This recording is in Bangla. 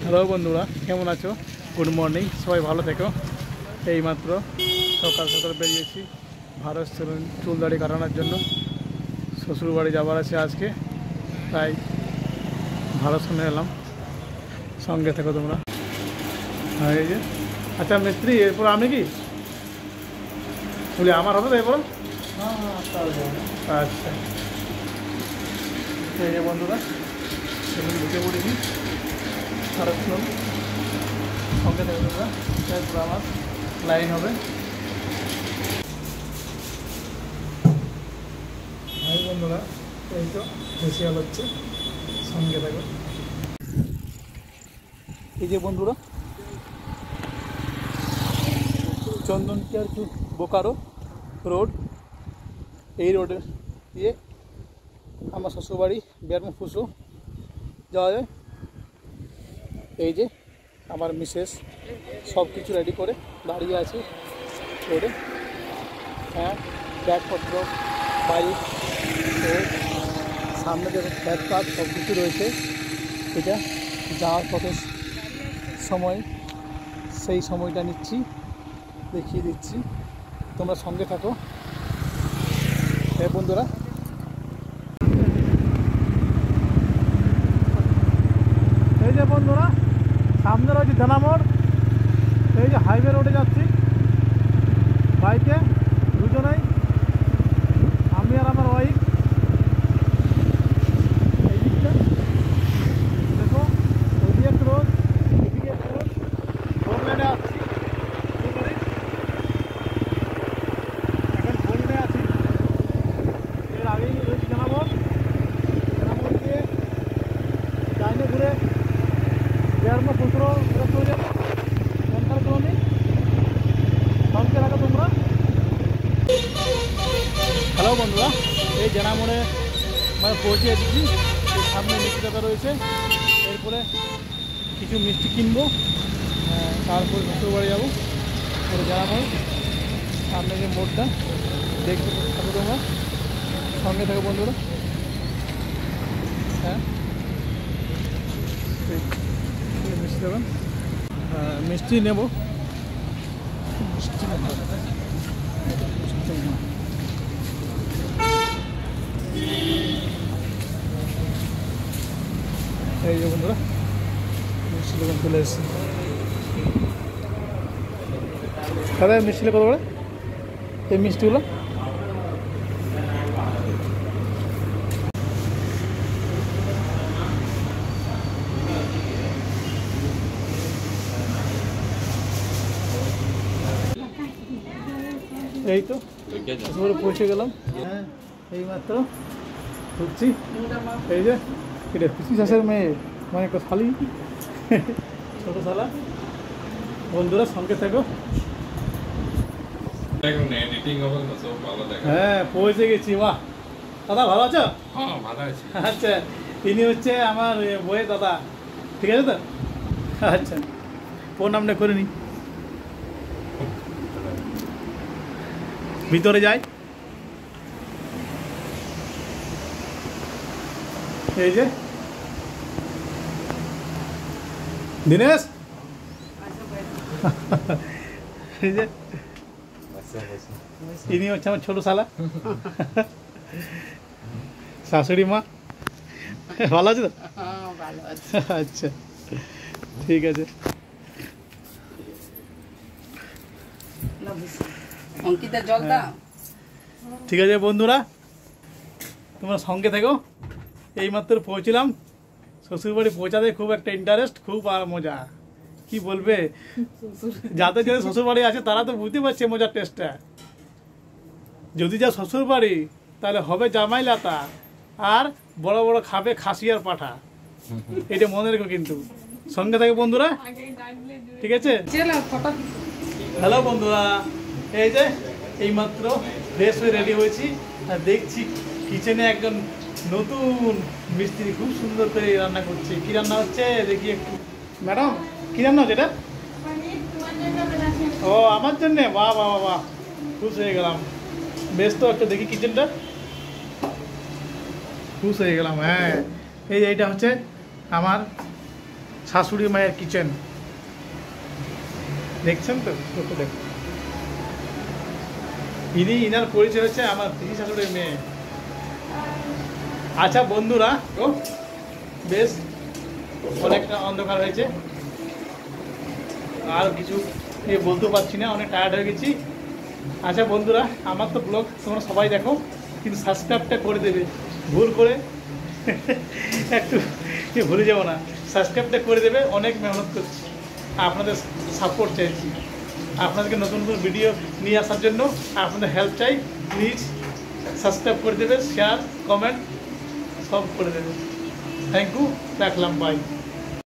হ্যালো বন্ধুরা, কেমন আছো? গুড মর্নিং, সবাই ভালো থেকো। এইমাত্র সকাল সকাল বেরিয়েছি ভারত চুল দাড়ি কাটানোর জন্য। শ্বশুরবাড়ি যাবার আছে আজকে, তাই ভারত শুনে এলাম। সঙ্গে থেকো তোমরা। হ্যাঁ, এই যে আচ্ছা মিস্ত্রি, এরপর আমি কি বলি আমার হবে তো এরপর? আচ্ছা, এই যে বন্ধুরা এখন ঢুকে পড়েছি ভারত চুল। সঙ্গে থেকে তোমরা, এরপর আমার লাইন হবে। ভাই বন্ধুরা, এই তো ফেসিয়াল হচ্ছে, সঙ্গে থাকো। এই যে বন্ধুরা, চন্দন কেয়ার বোকারো রোড, এই রোডে দিয়ে আমার শ্বশুরবাড়ি বেরমু ফুসু যাওয়া যায়। এই যে আমার মিসেস সব কিছু রেডি করে দাঁড়িয়ে আছে রোডে। হ্যাঁ, ব্যাগপত্র, বাইক, সামনে যে ব্যাগ কাজ সব কিছু রয়েছে। এটা যাওয়ার পথে সময়, সেই সময়টা নিচ্ছি, দেখিয়ে দিচ্ছি, তোমরা সঙ্গে থাকো। হ্যাঁ বন্ধুরা, এই যে বন্ধুরা সামনে রয়েছে জানামোড়। এই যে হাইওয়ে রোডে যাচ্ছি বাইকে, দুজনেই, আমি আর আমার ওয়াইফ। এই দিকটা দেখো, ওইদিকে একটা রোড, এদিকে একটা রোড, ফোর লেনে আসছি। এখন ফোর লেনে আছি, এর আগেই রয়েছে জানামোড়। জানামোড় দিয়ে ডাইনে ঘুরে ব্রহ্মপুত্র চলে যাবো সেন্টার কলোনি। সঙ্গে রাখো তোমরা। হ্যালো বন্ধুরা, এই জানামোড়ে মানে পৌঁছে এসেছি। এই সামনে মিষ্টি দোকান রয়েছে, এরপরে কিছু মিষ্টি কিনবো, তারপরে শ্বশুরবাড়ি যাবো। পরে জানামোড় সামনে যে মোড়টা দেখতে থাকো তোমরা, সঙ্গে থাকো বন্ধুরা। হ্যাঁ, মিষ্টি দোকান, মিষ্টি নেব, মিষ্টি নেব। এই যে বন্ধুরা মিষ্টি দোকান চলে এসেছি। দাদা মিষ্টিটা কত করে? এই মিষ্টিগুলো এই তো পৌঁছে গেলাম। হ্যাঁ, এইমাত্র ঢুকছি। এই যে এটা পিসি শাশের মেয়ে, মানে একটা শালি, ছোটো শালা। বন্ধুরা সঙ্গে থাকো। হ্যাঁ, পৌঁছে গেছি। বাহ দাদা, ভালো আছো? হ্যাঁ, ভালো আছি। আচ্ছা, তিনি হচ্ছে আমার বইয়ের দাদা, ঠিক আছে তো? আচ্ছা, ফোন নামটা করে নি, ভিতরে যাই। এই যে দিনেশ, এই যে ইনি হচ্ছে আমার ছোট শালা, শাশুড়ি মা। ভালো আছে তো? আচ্ছা, ঠিক আছে। ঠিক আছে বন্ধুরা, তোমরা সঙ্গে থেকো। এইমাত্র পৌঁছলাম শ্বশুরবাড়ি। পৌঁছাতে খুব একটা ইন্টারেস্ট, খুব আর মজা, কি বলবে। যাদের যাদের শ্বশুরবাড়ি আছে তারা তো বুঝতে পারছে মজার টেস্টটা। যদি যা শ্বশুরবাড়ি, তাহলে হবে জামাই লাতা, আর বড় বড় খাবে খাসি আর পাঠা। এটা মনে রেখো কিন্তু। সঙ্গে থাকে বন্ধুরা, ঠিক আছে? হ্যালো বন্ধুরা, এই যে এইমাত্র ফ্রেশ হয়ে রেডি হয়েছি, আর দেখছি কিচেনে একজন নতুন মিস্ত্রি খুব সুন্দর করে রান্না করছে। কি রান্না হচ্ছে দেখি একটু। ম্যাডাম, কি রান্না হচ্ছে এটা? ও, আমার জন্যে? বাহ বাহ বাহ, খুশ হয়ে গেলাম। বেশ, তো একটু দেখি কিচেনটা, খুশ হয়ে গেলাম। হ্যাঁ, এইটা হচ্ছে আমার শাশুড়ি মায়ের কিচেন দেখছেন তো, দেখ ইনার পরিচয় হচ্ছে আমার পিসি শাশুড়ির মেয়ে। আচ্ছা বন্ধুরা, ও বেশ অনেকটা অন্ধকার হয়েছে, আর কিছু বলতে পারছি না, অনেক টায়ার্ড হয়ে গেছি। আচ্ছা বন্ধুরা, আমার তো ব্লগ তোমরা সবাই দেখো, কিন্তু সাবস্ক্রাইবটা করে দেবে ভুল করে একটু ভুলে যাবো না, সাবস্ক্রাইবটা করে দেবে। অনেক মেহনত করছি, আপনাদের সাপোর্ট চাইছি, আপনাদেরকে নতুন নতুন ভিডিও নিয়ে আসার জন্য আপনাদের হেল্প চাই। প্লিজ সাবস্ক্রাইব করে দেবে, শেয়ার কমেন্ট সব করে দেবে। থ্যাংক ইউ, রাখলাম, বাই।